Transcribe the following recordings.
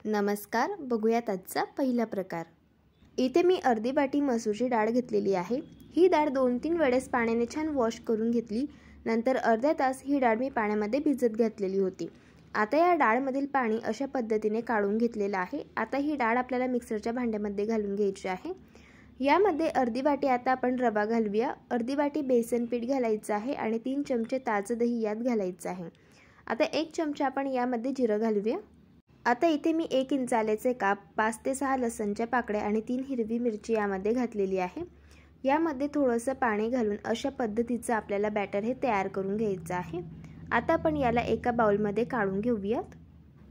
नमस्कार, बघूयात आजचा पहिला प्रकार। इथे मी अर्धी वाटी मसूरची डाळ घेतलेली आहे। ही डाळ 2-3 वेळेस पाण्याने छान वॉश करून घेतली। नंतर अर्धा तास ही डाळ मी पाण्यामध्ये भिजत घातलेली होती। आता या डाळमधील पाणी अशा पद्धतीने काढून घेतलेलं आहे। आता ही डाळ आपल्याला मिक्सरच्या भांड्यामध्ये घालून घ्यायची आहे। यामध्ये अर्धी वाटी आता आपण रवा घालूया, अर्धी वाटी बेसन पीठ घालायचं आहे आणि 3 चमचे ताजं दही यात घालायचं आहे। आता 1 चमचा आपण यामध्ये जिरं घालूया। आता इथे मी 1 इंच आल्याचे काप, 5 ते 6 लसणच्या पाकळ्या आणि 3 हिरवी मिरची यामध्ये घातलेली आहे। यामध्ये थोडंसं पाणी घालून अशा पद्धतीचं आपल्याला बॅटर हे तयार करून घ्यायचं आहे। आता आपण याला एका बाउलमध्ये काढून घेऊयात।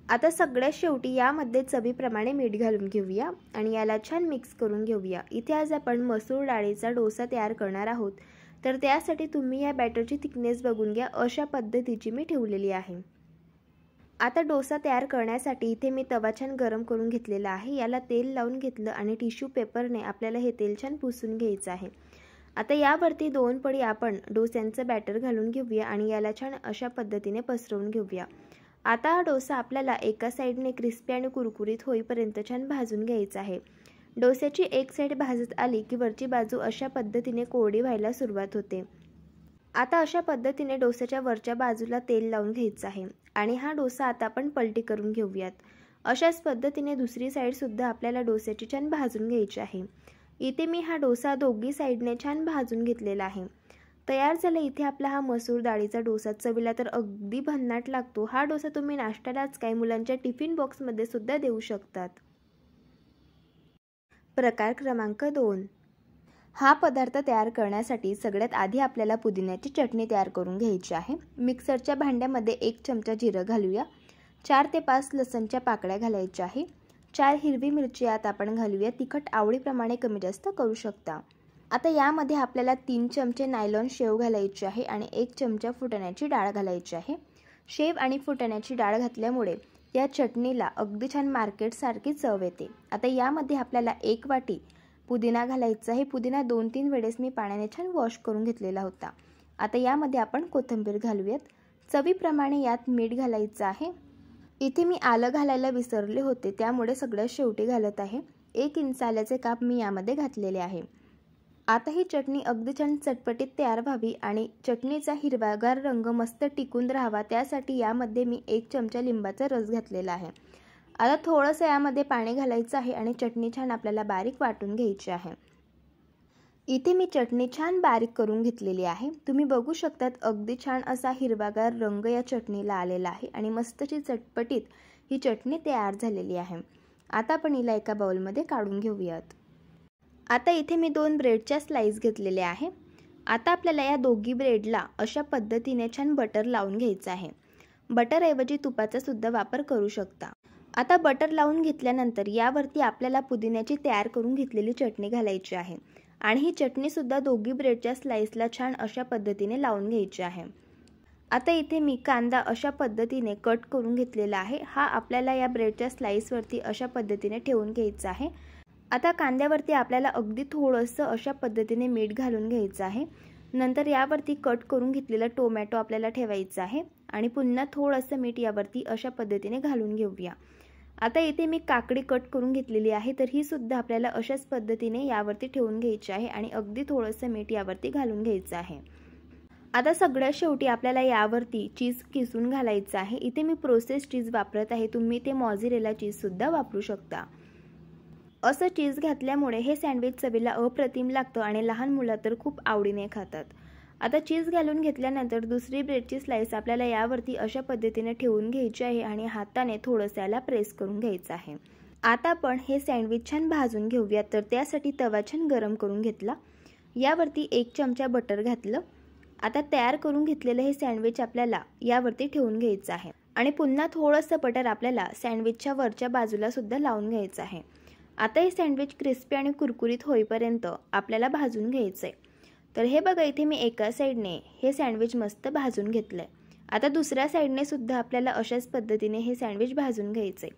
आता सगळ्यात शेवटी यामध्ये चवीप्रमाणे मीठ घालून घेऊया आणि याला छान मिक्स करून घेऊया। इथे आज आपण मसूर डाळीचा डोसा तयार करणार आहोत, तर त्यासाठी तुम्ही या बॅटरची थिकनेस बघून घ्या। अशा पद्धतीची मी ठेवलेली आहे। आता डोसा तयार करण्यासाठी इथे मी तवा छान गरम करून घेतलेला आहे। याला तेल लावून घेतलं आणि टिश्यू पेपरने आपल्याला हे तेल छान पुसून घ्यायचं आहे। आता यावरती 2 पळी आपण डोस्यांचं बॅटर घालून घेऊया आणि याला छान अशा पद्धतीने पसरवून घेऊया। आता हा डोसा आपल्याला एका साइडने क्रिस्पी आणि कुरकुरीत होईपर्यंत छान भाजून घ्यायचा आहे। डोस्याची एक साइड भाजत आली की वरची बाजू अशा पद्धतीने कोरडी व्हायला सुरुवात होते। आता अशा पद्धतीने डोस्याच्या वरच्या बाजूला तेल लावून घ्यायचं आहे आणि हा डोसा आता आपण पलटी करून घेऊयात। अशाच पद्धतीने दुसरी साइड सुद्धा आपल्याला डोस्याची छान भाजून घ्यायची आहे। इथे मी हा डोसा दोघी साइडने छान भाजून घेतलेला आहे। तयार झाला इथे आपला हा मसूर डाळीचा डोसा। चवीला तर अगदी भन्नाट लागतो। हा डोसा तुम्ही नाश्त्यालाच काय मुलांच्या टिफिन बॉक्समध्ये सुद्धा देऊ शकतात। प्रकार क्रमांक 2। हा पदार्थ तयार करण्यासाठी सगळ्यात आधी आपल्याला पुदिन्याची चटणी तयार करून घ्यायची आहे। मिक्सरच्या भांड्यामध्ये 1 चमचा जिरं घालूया, 4 ते 5 लसणच्या पाकळ्या घालायच्या आहे, 4 हिरवी मिरची यात आपण घालूया। तिखट आवडीप्रमाणे कमी जास्त करू शकता। आता यामध्ये आपल्याला 3 चमचे नायलॉन शेव घालायची आहे आणि 1 चमचा फुटाण्याची डाळ घालायची आहे। शेव आणि फुटाण्याची डाळ घातल्यामुळे या चटणीला अगदी छान मार्केटसारखी चव येते। आता यामध्ये आपल्याला 1 वाटी पुदिना घालायचा आहे। पुदिना 2-3 वेळेस मी पाण्याने छान वॉश करून घेतलेला होता। आता यामध्ये आपण कोथिंबीर घालूयात। चवीप्रमाणे यात मीठ घालायचं आहे। इथे मी आलं घालायला विसरले होते, त्यामुळे सगळ्यात शेवटी घालत आहे। 1 इंच आल्याचे काप मी यामध्ये घातलेले आहे। आता ही चटणी अगदी छान चटपटीत तयार व्हावी आणि चटणीचा हिरवागार रंग मस्त टिकून राहावा, त्यासाठी यामध्ये मी 1 चमचा लिंबाचा रस घातलेला आहे। आता थोडंसं यामध्ये पाणी घालायचं आहे आणि चटणी छान आपल्याला बारीक वाटून घ्यायची आहे। इथे मी चटणी छान बारीक करून घेतलेली आहे। तुम्ही बघू शकतात अगदी छान असा हिरवागार रंग या चटणीला आलेला आहे आणि मस्तशी चटपटीत ही चटणी तयार झालेली आहे। आता आपण हिला एका बाउलमध्ये काढून घेऊयात। आता इथे मी 2 ब्रेडच्या स्लाइस घेतलेल्या आहे। आता आपल्याला या दोघी ब्रेडला अशा पद्धतीने छान बटर लावून घ्यायचं आहे। बटरऐवजी तुपाचा सुद्धा वापर करू शकता। आता बटर लावून घेतल्यानंतर यावरती आपल्याला पुदिन्याची तयार करून घेतलेली चटणी घालायची आहे आणि ही चटणी सुद्धा दोघी ब्रेडच्या स्लाइसला छान अशा पद्धतीने लावून घ्यायची आहे। आता इथे मी कांदा अशा पद्धतीने कट करून घेतलेला आहे। हा आपल्याला या ब्रेडच्या स्लाइसवरती अशा पद्धतीने ठेवून घ्यायचा आहे। आता कांद्यावरती आपल्याला अगदी थोडंसं अशा पद्धतीने मीठ घालून घ्यायचं आहे। नंतर यावरती कट करून घेतलेला टोमॅटो आपल्याला ठेवायचा आहे आणि पुन्हा थोडंसं मीठ यावरती अशा पद्धतीने घालून घेऊया। आता इथे मी काकडी कट करून घेतलेली आहे, तर ही सुद्धा आपल्याला अशाच पद्धतीने यावरती ठेवून घ्यायची आहे आणि अगदी थोडंसं मीठ यावरती घालून घ्यायचं आहे। आता सगळ्यात शेवटी आपल्याला यावरती चीज किसून घालायचं आहे। इथे मी प्रोसेस चीज वापरत आहे, तुम्ही ते मॉझरेला चीज सुद्धा वापरू शकता। असं चीज घातल्यामुळे हे सँडविच चवीला अप्रतिम लागतं आणि लहान मुलं तर खूप आवडीने खातात। आता चीज घालून घेतल्यानंतर दुसरी ब्रेडची स्लाइस आपल्याला यावरती अशा पद्धतीने ठेवून घ्यायची आहे आणि हाताने थोडंसं याला प्रेस करून घ्यायचं आहे। आता आपण हे सँडविच छान भाजून घेऊया, तर त्यासाठी तवा छान गरम करून घेतला। यावरती 1 चमचा बटर घातलं। आता तयार करून घेतलेलं हे सँडविच आपल्याला यावरती ठेवून घ्यायचं आहे आणि पुन्हा थोडंसं बटर आपल्याला सँडविचच्या वरच्या बाजूला सुद्धा लावून घ्यायचं आहे। आता हे सँडविच क्रिस्पी आणि कुरकुरीत होईपर्यंत आपल्याला भाजून घ्यायचं आहे। तर हे बघा, इथे मी एका साइडने हे सँडविच मस्त भाजून घेतलंय। आता दुसऱ्या साइडने सुद्धा आपल्याला अशाच पद्धतीने हे सँडविच भाजून घ्यायचंय।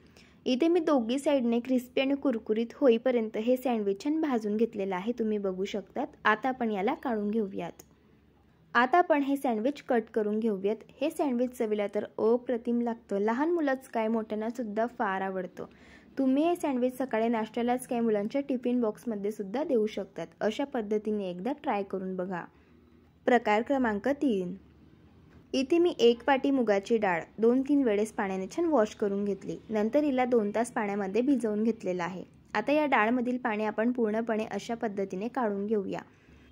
इथे मी दोघी साइडने क्रिस्पी आणि कुरकुरीत होईपर्यंत हे सँडविच छान भाजून घेतलेलं आहे, तुम्ही बघू शकतात। आता आपण याला काढून घेऊयात। आता आपण हे सँडविच कट करून घेऊयात। हे सँडविच चवीला तर अप्रतिम लागतं, लहान मुलंच काय मोठ्यांना सुद्धा फार आवडतं। तुम्ही हे सँडविच सकाळी नाश्त्यालाच काय मुलांच्या टिफिन बॉक्समध्ये सुद्धा देऊ शकतात। अशा पद्धतीने एकदा ट्राय करून बघा। प्रकार क्रमांक 3। इथे मी 1 वाटी मुगाची डाळ 2-3 वेळेस पाण्याने छान वॉश करून घेतली। नंतर हिला 2 तास पाण्यामध्ये भिजवून घेतलेलं आहे। आता या डाळमधील पाणी आपण पूर्णपणे अशा पद्धतीने काढून घेऊया।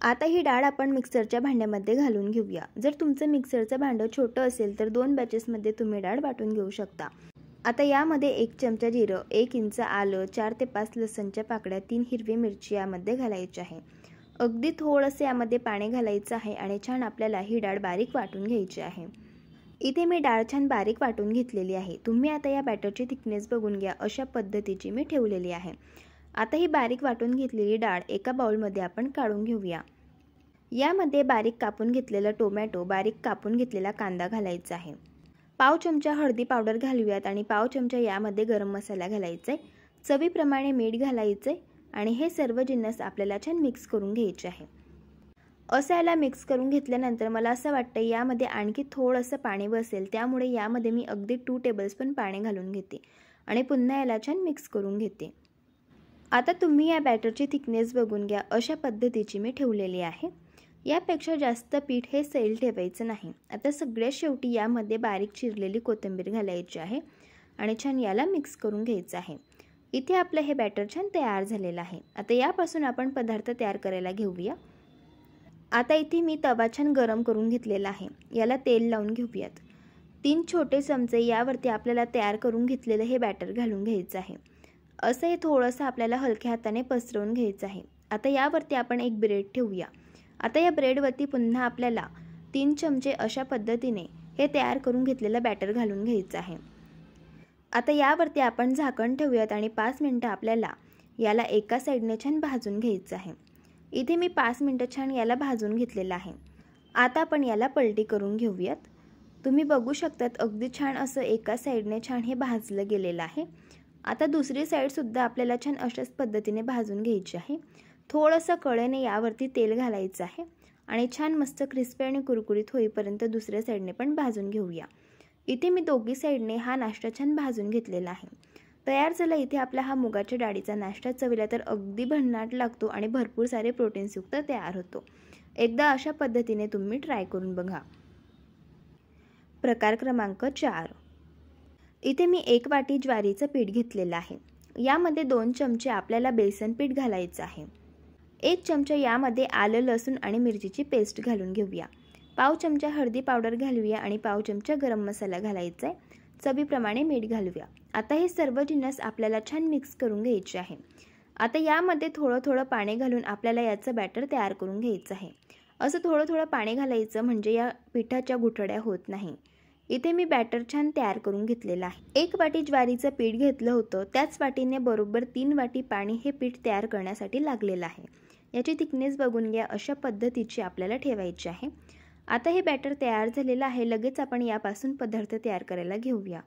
आता ही डाळ आपण मिक्सरच्या भांड्यामध्ये घालून घेऊया। जर तुमचं मिक्सरचं भांडं छोटं असेल तर 2 बॅचेसमध्ये तुम्ही डाळ वाटून घेऊ शकता। आता यामध्ये 1 चमचा जिरं, 1 इंच आलं, 4 ते 5 लसणच्या पाकळ्या, 3 हिरवी मिरची यामध्ये घालायची आहे। अगदी थोडंसं यामध्ये पाणी घालायचं आहे आणि छान आपल्याला ही डाळ बारीक वाटून घ्यायची आहे। इथे मी डाळ छान बारीक वाटून घेतलेली आहे। तुम्ही आता या बॅटरची थिकनेस बघून घ्या, अशा पद्धतीची मी ठेवलेली आहे। आता ही बारीक वाटून घेतलेली डाळ एका बाउलमध्ये आपण काढून घेऊया। यामध्ये बारीक कापून घेतलेला टोमॅटो, बारीक कापून घेतलेला कांदा घालायचा आहे। पाव चमचा हळदी पावडर घालूयात आणि पाव चमचा यामध्ये गरम मसाला घालायचा आहे। चवीप्रमाणे मीठ घालायचं आहे आणि हे सर्व जिन्नस आपल्याला छान मिक्स करून घ्यायचे आहे। असं याला मिक्स करून घेतल्यानंतर मला असं वाटतं यामध्ये आणखी थोडंसं पाणी बसेल, त्यामुळे यामध्ये मी अगदी 2 टेबलस्पून पाणी घालून घेते आणि पुन्हा याला छान मिक्स करून घेते। आता तुम्ही या बॅटरची थिकनेस बघून घ्या, अशा पद्धतीची मी ठेवलेली आहे। यापेक्षा जास्त पीठ हे सैल ठेवायचं नाही। आता सगळ्यात शेवटी यामध्ये बारीक चिरलेली कोथिंबीर घालायची आहे आणि छान याला मिक्स करून घ्यायचं आहे। इथे आपलं हे बॅटर छान तयार झालेलं आहे। आता यापासून आपण पदार्थ तयार करायला घेऊया। आता इथे मी तवा छान गरम करून घेतलेला आहे। याला तेल लावून घेऊयात। 3 छोटे चमचे यावरती आपल्याला तयार करून घेतलेलं हे बॅटर घालून घ्यायचं आहे। असं हे थोडंसं आपल्याला हलक्या हाताने पसरवून घ्यायचं आहे। आता यावरती आपण एक ब्रेड ठेवूया। आता या ब्रेडवरती पुन्हा आपल्याला 3 चमचे अशा पद्धतीने हे तयार करून घेतलेलं बॅटर घालून घ्यायचं आहे। आता यावरती आपण झाकण ठेवूयात आणि 5 मिनिटं आपल्याला याला एका साईडने छान भाजून घ्यायचं आहे। इथे मी 5 मिनिटं छान याला भाजून घेतलेलं आहे। आता आपण याला पलटी करून घेऊयात। तुम्ही बघू शकतात अगदी छान असं एका साईडने छान हे भाजलं गेलेलं आहे। आता दुसरी साईडसुद्धा आपल्याला छान अशाच पद्धतीने भाजून घ्यायची आहे। थोडंसं कडेने यावरती तेल घालायचं आहे आणि छान मस्त क्रिस्पी आणि कुरकुरीत होईपर्यंत दुसऱ्या साईडने पण भाजून घेऊया। इथे मी दोघी साईडने हा नाश्ता छान भाजून घेतलेला आहे। तयार झाला इथे आपला हा मुगाच्या डाळीचा नाश्ता। चवीला तर अगदी भन्नाट लागतो आणि भरपूर सारे प्रोटीन्सयुक्त तयार होतो। एकदा अशा पद्धतीने तुम्ही ट्राय करून बघा। प्रकार क्रमांक 4। इथे मी 1 वाटी ज्वारीचं पीठ घेतलेलं आहे। यामध्ये 2 चमचे आपल्याला बेसन पीठ घालायचं आहे। 1 चमचा यामध्ये आलं, लसूण आणि मिरचीची पेस्ट घालून घेऊया। पाव चमचा हळदी पावडर घालूया आणि पाव चमचा गरम मसाला घालायचा आहे। चवीप्रमाणे मीठ घालूया। आता हे सर्व जिन्नस आपल्याला छान मिक्स करून घ्यायचे आहे। आता यामध्ये थोडं पाणी घालून आपल्याला याचं बॅटर तयार करून घ्यायचं आहे। असं थोडं पाणी घालायचं म्हणजे या पिठाच्या गुठळ्या होत नाही। इथे मी बॅटर छान तयार करून घेतलेलं आहे। 1 वाटी ज्वारीचं पीठ घेतलं होतं, त्याच वाटीने बरोबर 3 वाटी पाणी हे पीठ तयार करण्यासाठी लागलेलं आहे। याची थिकनेस बघून घ्या, अशा पद्धतीची आपल्याला ठेवायची आहे। आता हे बॅटर तयार झालेलं आहे। लगेच आपण यापासून पदार्थ तयार करायला घेऊया।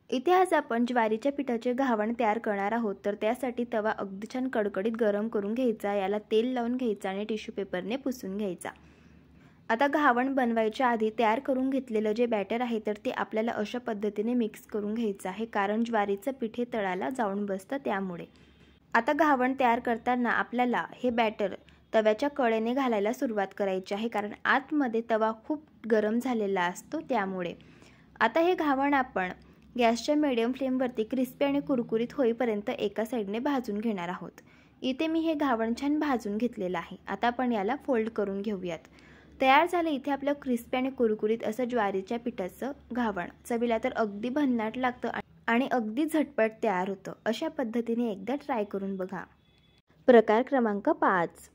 इथे आज आपण ज्वारीच्या पिठाचे घावण तयार करणार आहोत, तर त्यासाठी तवा अगदी छान कडकडीत गरम करून घ्यायचा, याला तेल लावून घ्यायचं आणि टिश्यू पेपरने पुसून घ्यायचा। आता घावण बनवायच्या आधी तयार करून घेतलेलं जे बॅटर आहे तर ते आपल्याला अशा पद्धतीने मिक्स करून घ्यायचं आहे, कारण ज्वारीचं पीठ हे तळाला जाऊन बसतं त्यामुळे। आता घावण तयार करताना आपल्याला हे बॅटर तव्याच्या कडेने घालायला सुरुवात करायची आहे, कारण आतमध्ये तवा खूप गरम झालेला असतो त्यामुळे। आता हे घावण आपण गॅसच्या मीडियम फ्लेमवरती क्रिस्पी आणि कुरकुरीत होईपर्यंत एका साईडने भाजून घेणार आहोत। इथे मी हे घावण छान भाजून घेतलेलं आहे। आता आपण याला फोल्ड करून घेऊयात। तयार झालं इथे आपलं क्रिस्पी आणि कुरकुरीत असं ज्वारीच्या पिठाचं घावण। चवीला तर अगदी भन्नाट लागतं आणि अगदी झटपट तयार होतं। अशा पद्धतीने एकदा ट्राय करून बघा। प्रकार क्रमांक 5।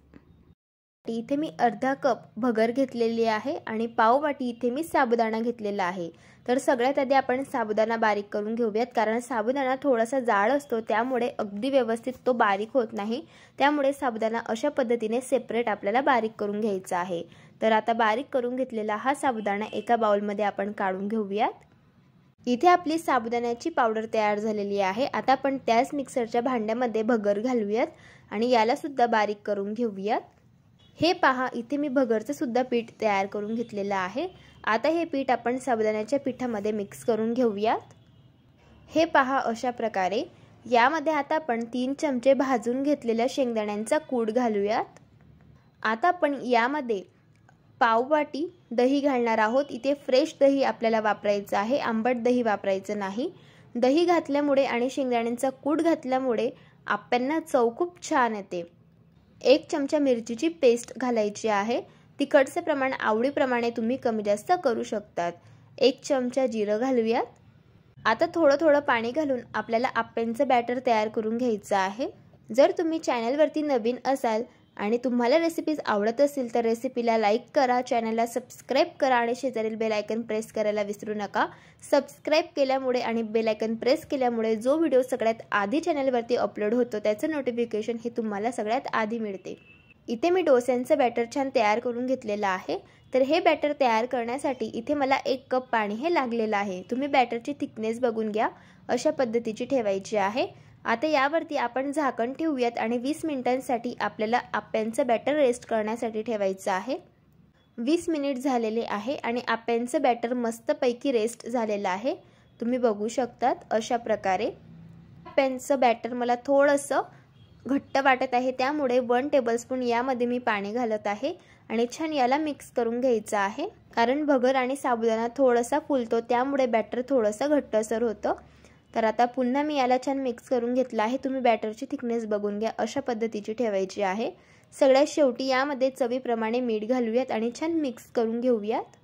इथे मी अर्धा कप भगर घेतलेली आहे आणि पाव वाटी इथे मी साबुदाणा घेतलेला आहे। तर सगळ्यात आधी आपण साबुदाणा बारीक करून घेऊयात, कारण साबुदाणा थोडासा जाड असतो त्यामुळे अगदी व्यवस्थित तो बारीक होत नाही। त्यामुळे साबुदाणा अशा पद्धतीने सेपरेट आपल्याला बारीक करून घ्यायचा आहे। तर आता बारीक करून घेतलेला हा साबुदाणा एका बाउलमध्ये आपण काढून घेऊयात। इथे आपली साबुदाण्याची पावडर तयार झालेली आहे। आता आपण त्याच मिक्सरच्या भांड्यामध्ये भगर घालूयात आणि याला सुद्धा बारीक करून घेऊयात। हे पहा, इथे मी भगरचं सुद्धा पीठ तयार करून घेतलेलं आहे। आता हे पीठ आपण साबुदाण्याच्या पिठामध्ये मिक्स करून घेऊयात। हे पहा, अशा प्रकारे यामध्ये आता आपण 3 चमचे भाजून घेतलेल्या शेंगदाण्यांचा कूट घालूयात। आता आपण यामध्ये पाव वाटी दही घालणार आहोत। इथे फ्रेश दही आपल्याला वापरायचं आहे, आंबट दही वापरायचं नाही। दही घातल्यामुळे आणि शेंगदाण्यांचा कूट घातल्यामुळे आप्यांना चव खूप छान येते। 1 चमचा मिरचीची पेस्ट घालायची आहे। तिखटचे प्रमाण आवडीप्रमाणे तुम्ही कमी जास्त करू शकतात। 1 चमचा जिरं घालूयात। आता थोडं पाणी घालून आपल्याला आप्यांचं बॅटर तयार करून घ्यायचं आहे। जर तुम्ही चॅनलवरती नवीन असाल आणि तुम्हाला रेसिपीज आवडत असतील तर रेसिपीला लाईक करा, चॅनलला सबस्क्राईब करा आणि शेजारील बेल आयकॉन प्रेस करायला विसरू नका। सबस्क्राईब केल्यामुळे आणि बेल आयकॉन प्रेस केल्यामुळे जो व्हिडिओ सगळ्यात आधी चॅनलवरती अपलोड होतो त्याचं नोटिफिकेशन हे तुम्हाला सगळ्यात आधी मिळते। इथे मी डोस्यांचं बॅटर छान तयार करून घेतलेलं आहे। तर हे बॅटर तयार करण्यासाठी इथे मला 1 कप पाणी हे लागलेलं आहे। तुम्ही बॅटरची थिकनेस बघून घ्या, अशा पद्धतीची ठेवायची आहे। आता यावरती आपण झाकण ठेवूयात आणि 20 मिनिटांसाठी आपल्याला आप्यांचं बॅटर रेस्ट करण्यासाठी ठेवायचं आहे। 20 मिनिट झालेले आहे आणि आप्यांचं बॅटर मस्तपैकी रेस्ट झालेलं आहे। तुम्ही बघू शकतात अशा प्रकारे आप्यांचं बॅटर मला थोडंसं घट्ट वाटत आहे, त्यामुळे 1 टेबलस्पून यामध्ये मी पाणी घालत आहे आणि छान याला मिक्स करून घ्यायचं आहे। कारण भगर आणि साबुदाणा थोडासा फुलतो, त्यामुळे बॅटर थोडंसं घट्टसर होतं। तर आता पुन्हा मी याला छान मिक्स करून घेतलं आहे। तुम्ही बॅटरची थिकनेस बघून घ्या, अशा पद्धतीची ठेवायची आहे। सगळ्यात शेवटी यामध्ये चवीप्रमाणे मीठ घालूयात आणि छान मिक्स करून घेऊयात।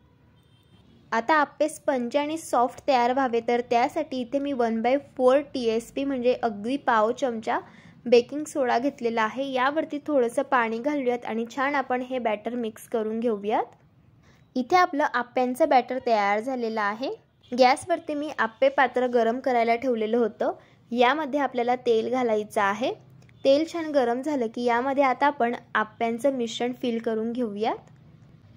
आता आप्पे स्पंजी आणि सॉफ्ट तयार व्हावे तर त्यासाठी इथे मी 1/4 TSP म्हणजे अगदी पाव चमचा बेकिंग सोडा घेतलेला आहे। यावरती थोडंसं पाणी घालूयात आणि छान आपण हे बॅटर मिक्स करून घेऊयात। इथे आपलं आप्यांचं बॅटर तयार झालेलं आहे। गॅसवरती मी आप्पे पात्र गरम करायला ठेवलेलं होतं। यामध्ये आपल्याला तेल घालायचं आहे। तेल छान गरम झालं की यामध्ये आता आपण आप्यांचं मिश्रण फिल करून घेऊयात।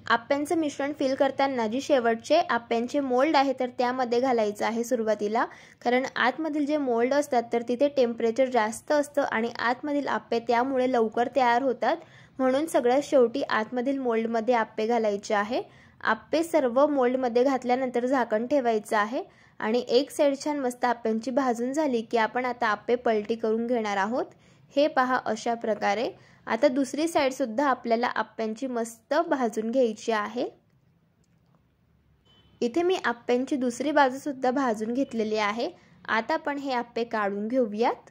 आप्यांचं मिश्रण फिल करताना जी शेवटचे आप्यांचे मोल्ड आहे तर त्यामध्ये घालायचं आहे सुरुवातीला, कारण आतमधील जे मोल्ड असतात तर तिथे टेम्परेचर जास्त असतं आणि आतमधील आप्पे त्यामुळे लवकर तयार होतात, म्हणून सगळ्यात शेवटी आतमधील मोल्डमध्ये आप्पे घालायचे आहे। आप्पे सर्व मोल्डमध्ये घातल्यानंतर झाकण ठेवायचं आहे आणि एक साइड छान मस्त आप्यांची भाजून झाली की आपण आता आप्पे पलटी करून घेणार आहोत। हे पहा, अशा प्रकारे आता दुसरी साइड सुद्धा आपल्याला आप्यांची मस्त भाजून घ्यायची आहे। इथे मी आप्यांची दुसरी बाजू सुद्धा भाजून घेतलेली आहे। आता आपण हे आप्पे काढून घेऊयात।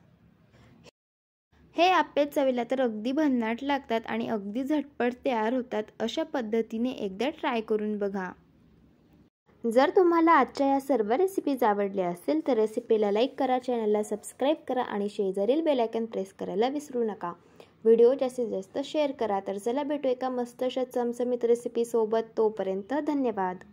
हे आप्पे चवीला तर अगदी भन्नाट लागतात आणि अगदी झटपट तयार होतात। अशा पद्धतीने एकदा ट्राय करून बघा। जर तुम्हाला आजच्या या सर्व रेसिपीज आवडल्या असेल तर रेसिपीला लाईक करा, चॅनलला सबस्क्राईब करा आणि शेजारील बेल आयकॉन प्रेस करायला विसरू नका। व्हिडिओ जास्तीत जास्त शेअर करा। तर चला भेटू एका मस्त अशा चमचमीत रेसिपी सोबत। तोपर्यंत धन्यवाद।